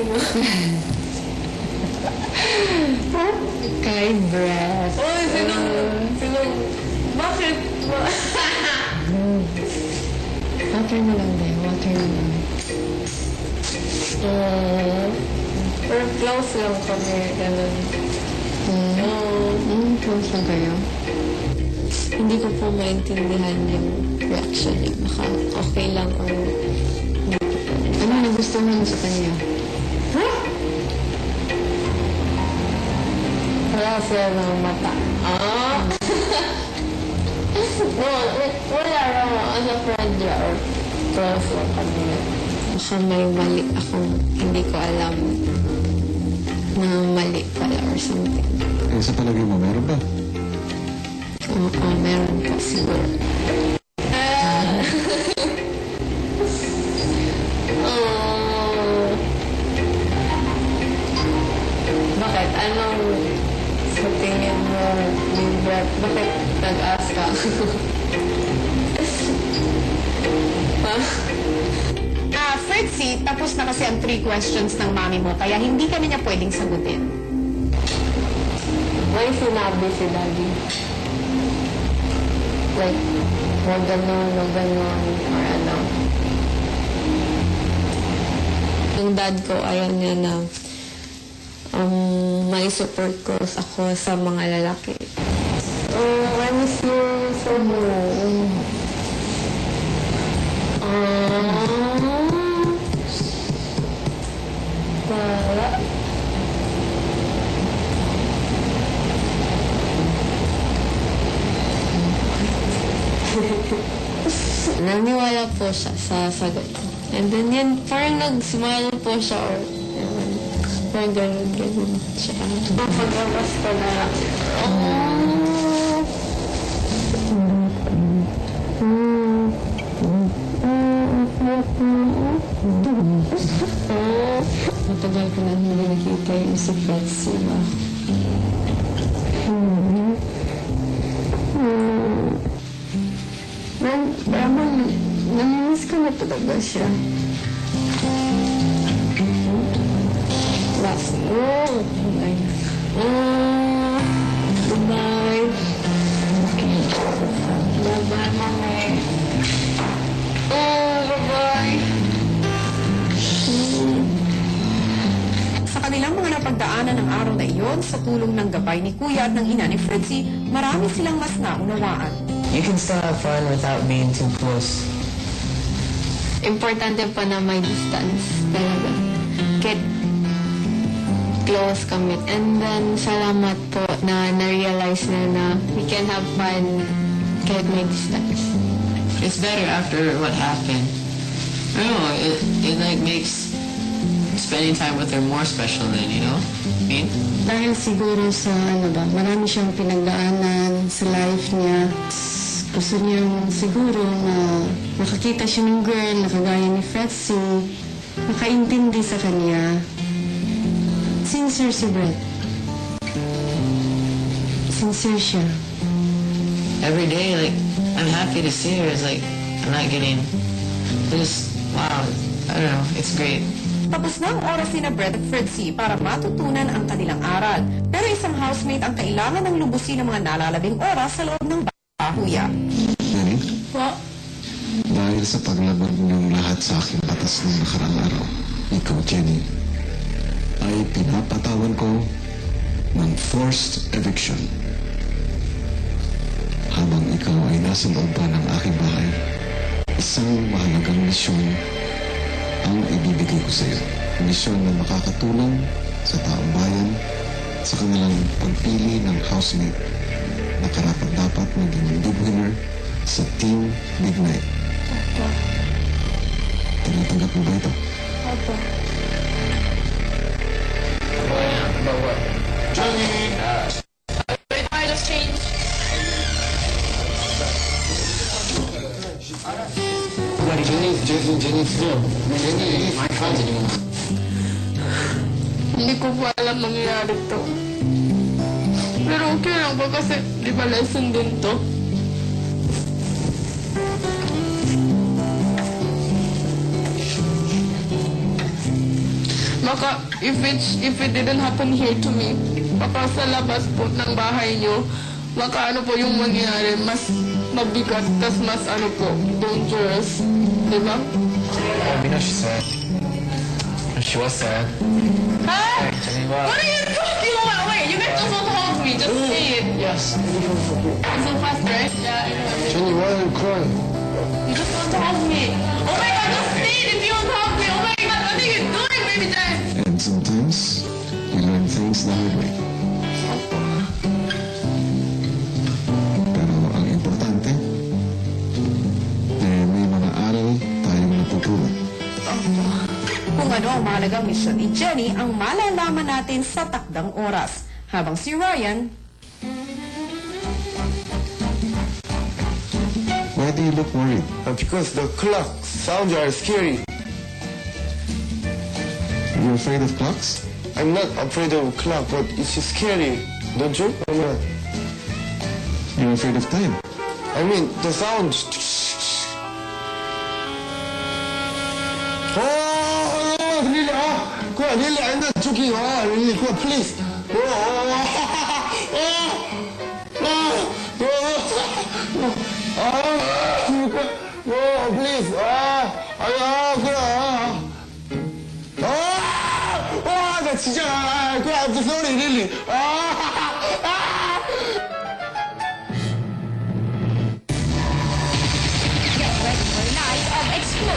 Sino? Kay Brett. Uy, sino? Bakit? Water na lang din. Water na lang. Pero close lang kami. Ganun. Close lang kayo. Hindi ko po maintindihan yung reaction niya. Baka okay lang or... Ano nagustuhan mo sa kanya? Wala siya ng mata. Wala lang. As a friend niya or close lang kami. Baka may mali akong hindi ko alam na mali pala or something. Sa palagay mo, meron ba? Oo, meron po siguro. Bakit? Anong sa tingin mo, yung Brett? Bakit nag-ask ka? Fritzy, tapos na kasi ang 3 questions ng mami mo, kaya hindi ka na niya pwedeng sagutin. May sinabi si Daddy. Like, wag ganun, or ano. Yung dad ko, ayaw niya na may support ko ako sa mga lalaki. I miss you so much. Wala. Naniwala po siya sa sagot ko. And then yan, parang nag-smile po siya or parang ganun siya. Pagkakas ko na. Matagal ko na hindi nakita yung si Fritzy ba? Namimiss ko na talaga siya. Last goodbye. Goodbye. Bye-bye, mami. Bye-bye. Sa kanilang mga napagdaanan ng araw na iyon, sa tulong ng gabay ni Kuya at ng ina ni Fritzy, marami silang mas naunawaan. You can still have fun without being too close. Importante pa na may distance talaga. Get close kami. And then, salamat po na na-realize na we can have fun kahit may distance. It's better after what happened. I don't know, it like makes spending time with her more special than, you know? I mean? Dahil siguro sa marami siyang pinagdaanan sa life niya. Gusto niyang siguro na makakita siya ng girl na kagaya ni Fritzy, makaintindi sa kanya. Sincere si Brett. Sincere siya. Every day, like, I'm happy to see her. It's like, I'm not getting, just, wow, I don't know, it's great. Tapos na ang oras ni na Brett at Fritzy para matutunan ang kanilang aral. Pero isang housemate ang kailangan ng lubusin ng mga nalalabing oras sa loob ng Kuya. Jenny? Po? Dahil sa paglaban niyong lahat sa aking batas ng nakarang araw, ikaw, Jenny, ay pinapatawan ko ng forced eviction. Habang ikaw ay nasa loob pa ng aking bahay, isang mahalagang misyon ang ibibigay ko sa iyo. Misyon na makakatulong sa taong bayan sa kanilang pagpili ng housemate na karapat-dapat maging big winner sa Team Big Night. Opo. Tinatanggap mo ba ito? Opo. But what? I just changed. Jenny, my friends anymore. Hindi ko po alam nangyayari to. Pero okay lang po kasi di ba lesson din to? Baka if it didn't happen here to me, baka sa labas po ng bahay nyo, baka ano po yung mangyayari, mas mabigat, tas mas ano po, dangerous. Diba? I know she's sad. She was sad. Huh? Jenny, What are you talking about? Wait, you guys just want to hold me. Just say it. Yes. It's so fast, right? Yeah, I know. Jenny, why are you crying? You just want to hold me. Oh my God, just say it if you want to hold me. Oh my God, what are you doing, baby Jen? And sometimes, you learn things the hard way. Pero ang importante, may mga aral tayong natutunan. Kung ano ang mahalagang misyon ni Jenny ang malalaman natin sa takdang oras. Habang si Ryan, Why do you look worried? Because the clock sounds are scary. You're afraid of clocks? I'm not afraid of clock, but it's scary. Don't you? Or not? You're afraid of time? I mean, the sound. Oh, really? Go on, really? I'm not joking. Oh, really? Go on, please. Please. 그래. 나 진짜. I'm sorry, really.